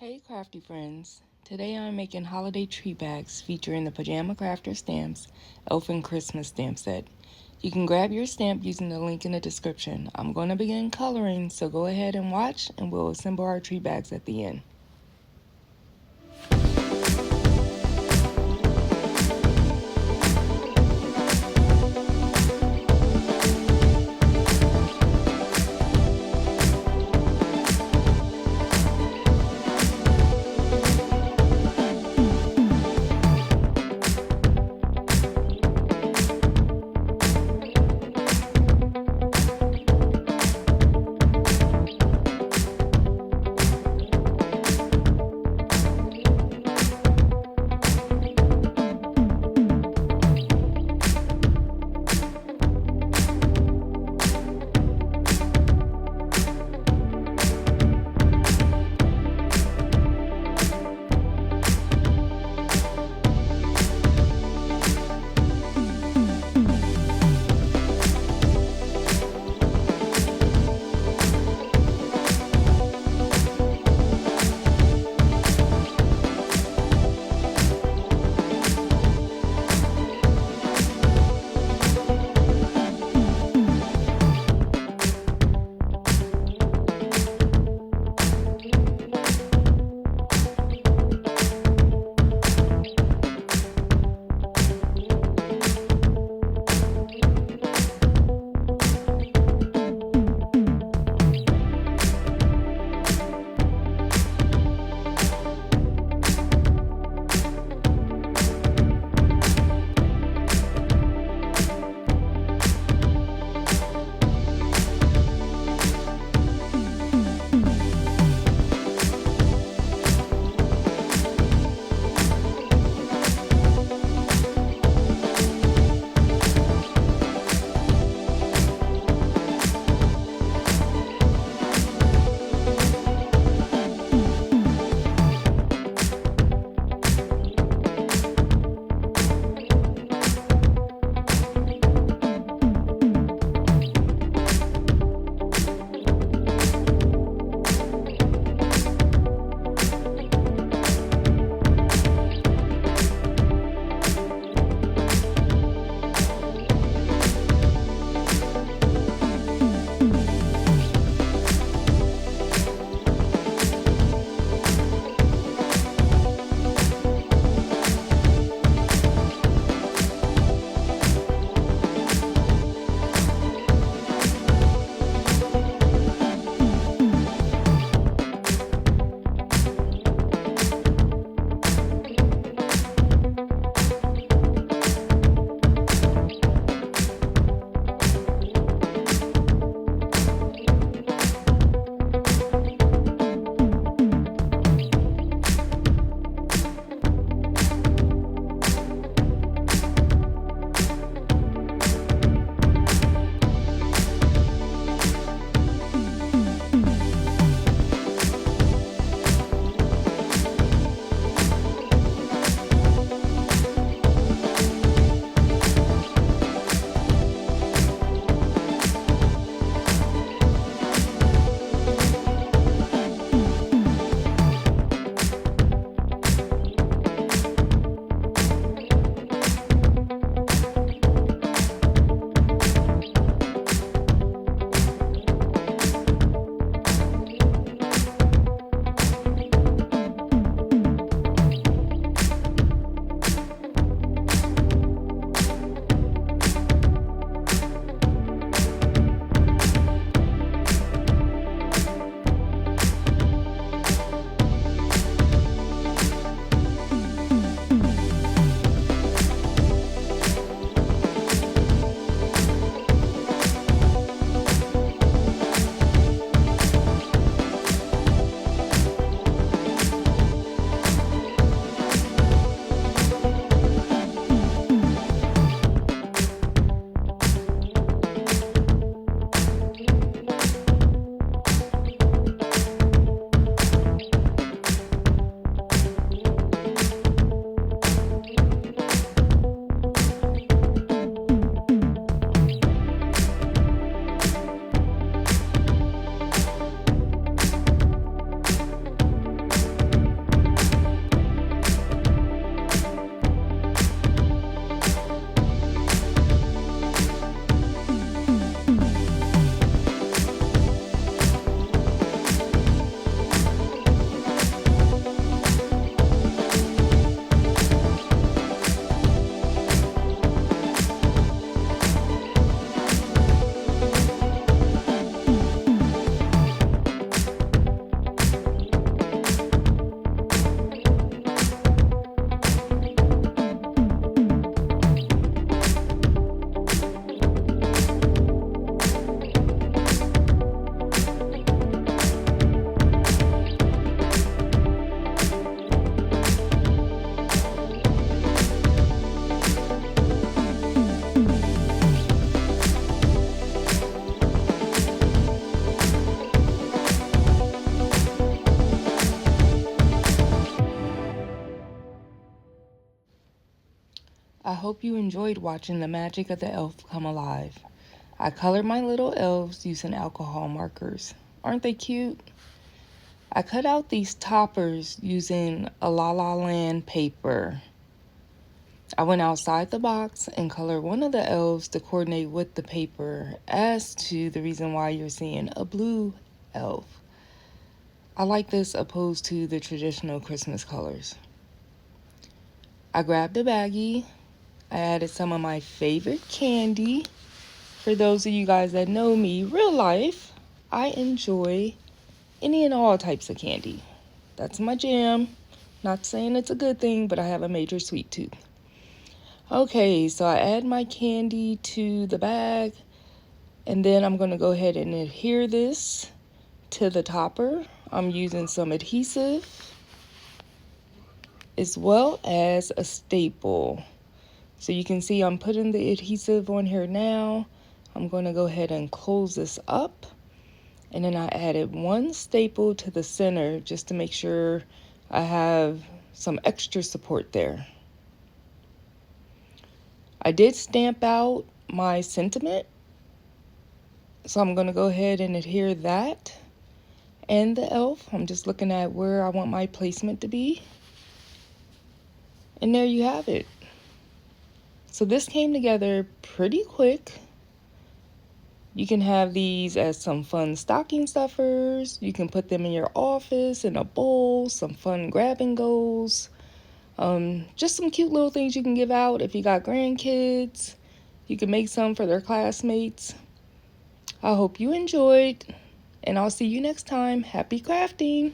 Hey crafty friends, today I'm making holiday tree bags featuring the Pajama Crafter Stamps Elfin Christmas stamp set. You can grab your stamp using the link in the description. I'm going to begin coloring, so go ahead and watch and we'll assemble our tree bags at the end. I hope you enjoyed watching the magic of the elf come alive. I colored my little elves using alcohol markers. Aren't they cute? I cut out these toppers using a La La Land paper. I went outside the box and colored one of the elves to coordinate with the paper as to the reason why you're seeing a blue elf. I like this opposed to the traditional Christmas colors. I grabbed a baggie. I added some of my favorite candy. For those of you guys that know me real life, I enjoy any and all types of candy. That's my jam. Not saying it's a good thing, but I have a major sweet tooth. Okay, so I add my candy to the bag, and then I'm going to go ahead and adhere this to the topper. I'm using some adhesive as well as a staple. So you can see I'm putting the adhesive on here now. I'm going to go ahead and close this up. And then I added one staple to the center just to make sure I have some extra support there. I did stamp out my sentiment, so I'm going to go ahead and adhere that and the elf. I'm just looking at where I want my placement to be. And there you have it. So this came together pretty quick. You can have these as some fun stocking stuffers. You can put them in your office in a bowl, some fun grab and goes. Just some cute little things you can give out if you got grandkids. You can make some for their classmates. I hope you enjoyed, and I'll see you next time. Happy crafting!